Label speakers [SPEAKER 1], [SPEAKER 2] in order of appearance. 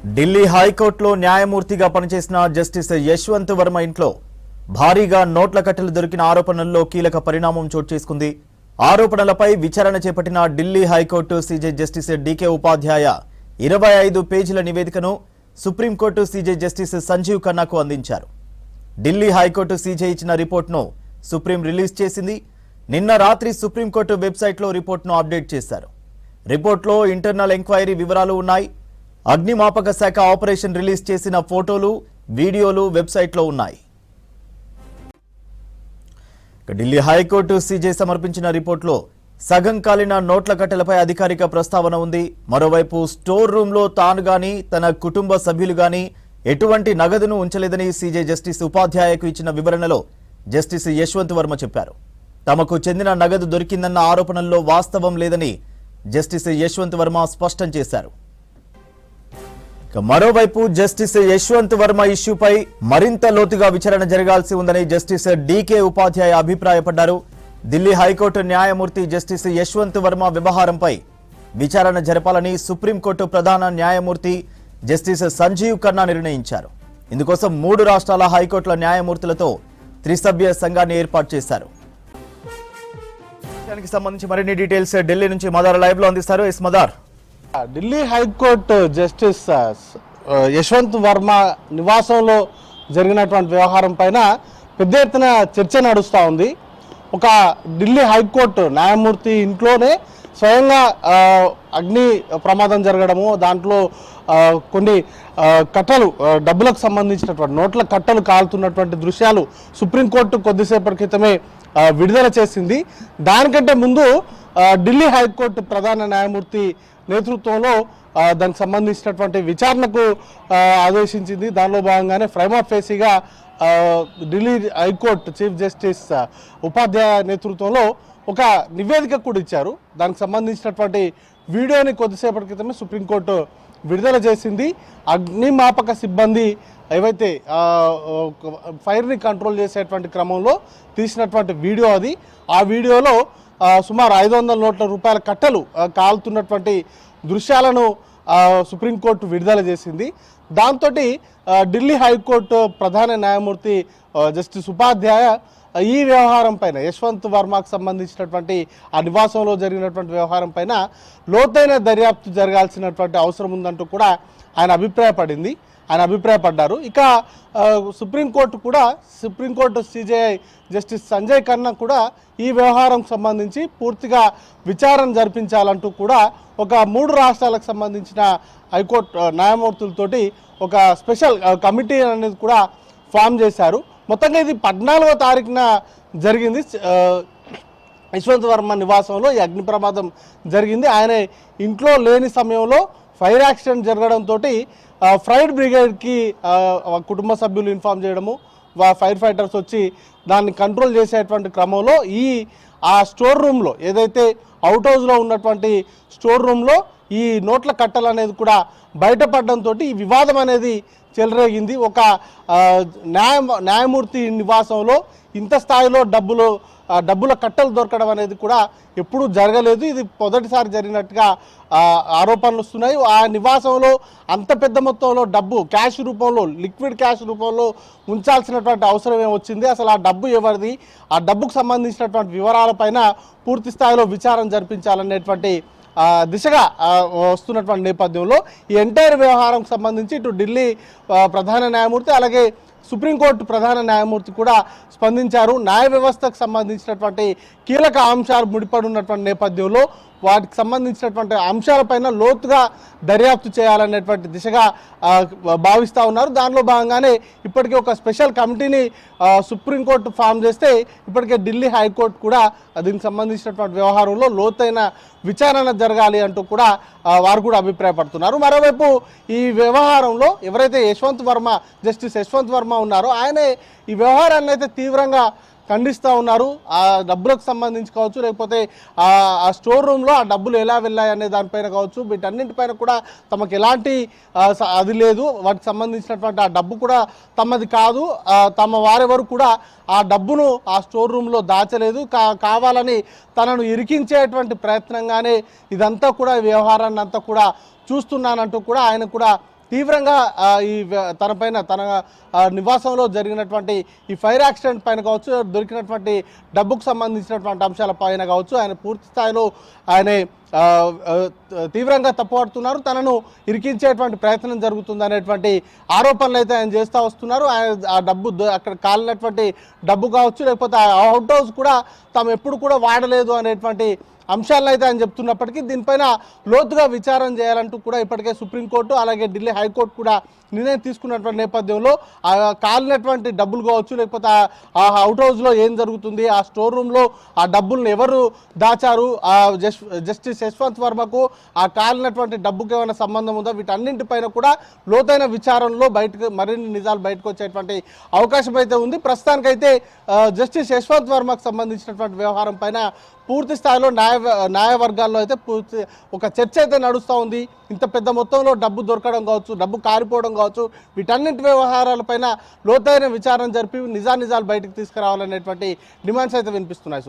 [SPEAKER 1] ఢిల్లీ హైకోర్టులో న్యాయమూర్తిగా పనిచేసిన జస్టిస్ యశ్వంత్ వర్మ ఇంట్లో భారీగా నోట్ల కట్టలు దొరికిన ఆరోపణల్లో కీలక పరిణామం చోటు చేసుకుంది. ఆరోపణలపై విచారణ చేపట్టిన Delhi high court CJ justice DK Upadhyaya 25 పేజీల నివేదికను సుప్రీంకోర్టు సీజే జస్టిస్ సంజీవ్ ఖన్నాకు అందించారు. ఢిల్లీ హైకోర్టు సీజే ఇచ్చిన రిపోర్టును సుప్రీం రిలీజ్ చేసింది. నిన్న రాత్రి సుప్రీంకోర్టు వెబ్సైట్లో రిపోర్టును అప్డేట్ చేశారు. రిపోర్టులో ఇంటర్నల్ ఎంక్వైరీ వివరాలు ఉన్నాయి. అగ్నిమాపక శాఖ ఆపరేషన్ రిలీజ్ చేసిన ఫోటోలు, వీడియోలు వెబ్సైట్లో ఉన్నాయి. ఢిల్లీ హైకోర్టు సీజే సమర్పించిన రిపోర్టులో సగం కాలిన నోట్ల కట్టెలపై అధికారిక ప్రస్తావన ఉంది. మరోవైపు స్టోర్ రూమ్లో తాను గాని తన కుటుంబ సభ్యులు గాని ఎటువంటి నగదును ఉంచలేదని సీజే జస్టిస్ ఉపాధ్యాయకు ఇచ్చిన వివరణలో జస్టిస్ యశ్వంత్ వర్మ చెప్పారు. తమకు చెందిన నగదు దొరికిందన్న ఆరోపణల్లో వాస్తవం లేదని జస్టిస్ యశ్వంత్ వర్మ స్పష్టం చేశారు. మరోవైపు జస్టిస్ యశ్వంత్ వర్మ ఇష్యూపై మరింత లోతుగా విచారణ జరగాల్సి ఉందని జస్టిస్ డీకే ఉపాధ్యాయ అభిప్రాయపడ్డారు. ఢిల్లీ హైకోర్టు న్యాయమూర్తి జస్టిస్ యశ్వంత్ వర్మ వ్యవహారంపై విచారణ జరపాలని సుప్రీంకోర్టు ప్రధాన న్యాయమూర్తి జస్టిస్ సంజీవ్ ఖన్నా నిర్ణయించారు. ఇందుకోసం 3 రాష్ట్రాల హైకోర్టుల న్యాయమూర్తులతో త్రిసభ్య సంఘాన్ని ఏర్పాటు చేశారు. దానికి సంబంధించి మరిన్ని డీటెయిల్స్ ఢిల్లీ నుంచి మదార్ లైవ్ లో అందిస్తారు. ఎస్ మదార్.
[SPEAKER 2] ఢిల్లీ హైకోర్టు జస్టిస్ యశ్వంత్ వర్మ నివాసంలో జరిగినటువంటి వ్యవహారం పైన పెద్ద ఎత్తున చర్చ నడుస్తూ ఉంది. ఒక ఢిల్లీ హైకోర్టు న్యాయమూర్తి ఇంట్లోనే స్వయంగా అగ్ని ప్రమాదం జరగడము, దాంట్లో కొన్ని కట్టలు డబ్బులకు సంబంధించినటువంటి నోట్ల కట్టలు కాలుతున్నటువంటి దృశ్యాలు సుప్రీంకోర్టు కొద్దిసేపటి క్రితమే విడుదల చేసింది. దానికంటే ముందు ఢిల్లీ హైకోర్టు ప్రధాన న్యాయమూర్తి నేతృత్వంలో దానికి సంబంధించినటువంటి విచారణకు ఆదేశించింది. దానిలో భాగంగానే ప్రైమా ఫేసీగా Delhi high court chief justice Upadhyaya నేతృత్వంలో ఒక నివేదిక కూడా ఇచ్చారు. దానికి సంబంధించినటువంటి వీడియోని కొద్దిసేపటి క్రితమే సుప్రీంకోర్టు విడుదల చేసింది. అగ్నిమాపక సిబ్బంది ఏవైతే ఫైర్ని కంట్రోల్ చేసేటువంటి క్రమంలో తీసినటువంటి వీడియో అది. ఆ వీడియోలో సుమారు 500 నోట్ల రూపాయల కట్టలు కాలుతున్నటువంటి దృశ్యాలను సుప్రీంకోర్టు విడుదల చేసింది. దాంతో ఢిల్లీ హైకోర్టు ప్రధాన న్యాయమూర్తి జస్టిస్ ఉపాధ్యాయ ఈ వ్యవహారం పైన యశ్వంత్ వర్మకు సంబంధించినటువంటి ఆ నివాసంలో జరిగినటువంటి వ్యవహారం పైన లోతైన దర్యాప్తు జరగాల్సినటువంటి అవసరం ఉందంటూ కూడా ఆయన అభిప్రాయపడ్డారు. ఇక supreme court CJI justice Sanjay Khanna కూడా ఈ వ్యవహారం సంబంధించి పూర్తిగా విచారణ జరిపించాలంటూ కూడా ఒక 3 రాష్ట్రాలకు సంబంధించిన హైకోర్టు న్యాయమూర్తులతోటి ఒక స్పెషల్ కమిటీ అనేది కూడా ఫామ్ చేశారు. మొత్తంగా ఇది 14వ తారీఖున జరిగింది. యశ్వంత్ వర్మ నివాసంలో ఈ అగ్ని ప్రమాదం జరిగింది. ఆయన ఇంట్లో లేని సమయంలో ఫైర్ యాక్సిడెంట్ జరగడంతో ఫైర్ బ్రిగేడ్కి కుటుంబ సభ్యులు ఇన్ఫామ్ చేయడము, ఫైర్ ఫైటర్స్ వచ్చి దాన్ని కంట్రోల్ చేసేటువంటి క్రమంలో ఆ స్టోర్ రూమ్లో ఏదైతే అవుట్ హౌస్లో ఉన్నటువంటి స్టోర్ రూమ్లో ఈ నోట్ల కట్టలు అనేది కూడా బయటపడడంతో ఈ వివాదం అనేది చెలరేగింది. ఒక న్యాయమూర్తి నివాసంలో ఇంత స్థాయిలో డబ్బుల కట్టలు దొరకడం అనేది కూడా ఎప్పుడూ జరగలేదు. ఇది మొదటిసారి జరిగినట్టుగా ఆరోపణలు వస్తున్నాయి. ఆ నివాసంలో అంత పెద్ద మొత్తంలో డబ్బు క్యాష్ రూపంలో, లిక్విడ్ క్యాష్ రూపంలో ఉంచాల్సినటువంటి అవసరం ఏమొచ్చింది, అసలు ఆ డబ్బు ఎవరిది, ఆ డబ్బుకు సంబంధించినటువంటి వివరాలపైన పూర్తి స్థాయిలో విచారణ జరిపించాలనేటువంటి దిశగా వస్తున్నటువంటి నేపథ్యంలో ఈ ఎంటైర్ వ్యవహారం సంబంధించి ఇటు ఢిల్లీ ప్రధాన న్యాయమూర్తి అలాగే సుప్రీంకోర్టు ప్రధాన న్యాయమూర్తి కూడా స్పందించారు. న్యాయ వ్యవస్థకు సంబంధించినటువంటి కీలక అంశాలు ముడిపడి ఉన్నటువంటి నేపథ్యంలో వాటికి సంబంధించినటువంటి అంశాలపైన లోతుగా దర్యాప్తు చేయాలనేటువంటి దిశగా భావిస్తూ ఉన్నారు. దానిలో భాగంగానే ఇప్పటికే ఒక స్పెషల్ కమిటీని సుప్రీంకోర్టు ఫామ్ చేస్తే ఇప్పటికే ఢిల్లీ హైకోర్టు కూడా దీనికి సంబంధించినటువంటి వ్యవహారంలో లోతైన విచారణ జరగాలి అంటూ కూడా వారు కూడా అభిప్రాయపడుతున్నారు. మరోవైపు ఈ వ్యవహారంలో ఎవరైతే జస్టిస్ యశ్వంత్ వర్మ ఉన్నారో ఆయనే ఈ వ్యవహారాన్ని అయితే తీవ్రంగా ఖండిస్తూ ఉన్నారు. ఆ డబ్బులకు సంబంధించి కావచ్చు, లేకపోతే ఆ స్టోర్ రూమ్లో ఆ డబ్బులు ఎలా వెళ్ళాయి అనే దానిపైన కావచ్చు, వీటన్నింటిపైన కూడా తమకు ఎలాంటి అది లేదు. వాటికి సంబంధించినటువంటి ఆ డబ్బు కూడా తమది కాదు. తమ వారెవరు కూడా ఆ డబ్బును ఆ స్టోర్ రూమ్లో దాచలేదు. కావాలని తనను ఇరికించేటువంటి ప్రయత్నంగానే ఇదంతా కూడా వ్యవహారాన్ని అంతా కూడా చూస్తున్నానంటూ కూడా ఆయన కూడా తీవ్రంగా తన నివాసంలో జరిగినటువంటి ఈ ఫైర్ యాక్సిడెంట్ పైన కావచ్చు, దొరికినటువంటి డబ్బుకు సంబంధించినటువంటి అంశాల పైన కావచ్చు ఆయన పూర్తి స్థాయిలో ఆయన తీవ్రంగా తప్పుపడుతున్నారు. తనను ఇరికించేటువంటి ప్రయత్నం జరుగుతుంది అనేటువంటి ఆరోపణలు అయితే ఆయన చేస్తూ వస్తున్నారు. ఆ డబ్బు అక్కడ కాలినటువంటి డబ్బు కావచ్చు, లేకపోతే ఆ అవుట్ హౌస్ కూడా తాము ఎప్పుడు కూడా వాడలేదు అనేటువంటి అంశాలను అయితే ఆయన చెప్తున్నప్పటికీ దీనిపైన లోతుగా విచారణ చేయాలంటూ కూడా ఇప్పటికే సుప్రీంకోర్టు అలాగే ఢిల్లీ హైకోర్టు కూడా నిర్ణయం తీసుకున్నటువంటి నేపథ్యంలో ఆ కాలినటువంటి డబ్బులు కావచ్చు, లేకపోతే ఆ అవుట్ హౌస్లో ఏం జరుగుతుంది, ఆ స్టోర్ రూమ్లో ఆ డబ్బులను ఎవరు దాచారు, ఆ జస్టిస్ యశ్వంత్ వర్మకు ఆ కాలినటువంటి డబ్బుకి ఏమైనా సంబంధం ఉందా, వీటన్నింటిపైన కూడా లోతైన విచారణలో మరిన్ని నిజాలు బయటకు వచ్చేటువంటి అవకాశం అయితే ఉంది. ప్రస్తుతానికైతే జస్టిస్ యశ్వంత్ వర్మకు సంబంధించినటువంటి వ్యవహారం పైన పూర్తి స్థాయిలో న్యాయవర్గాల్లో అయితే ఒక చర్చ అయితే నడుస్తూ ఉంది. ఇంత పెద్ద మొత్తంలో డబ్బు దొరకడం కావచ్చు, డబ్బు కారిపోవడం కావచ్చు, వీటన్నింటి వ్యవహారాలపైన లోతైన విచారణ జరిపి నిజాలు బయటకు తీసుకురావాలనేటువంటి డిమాండ్స్ అయితే వినిపిస్తున్నాయి.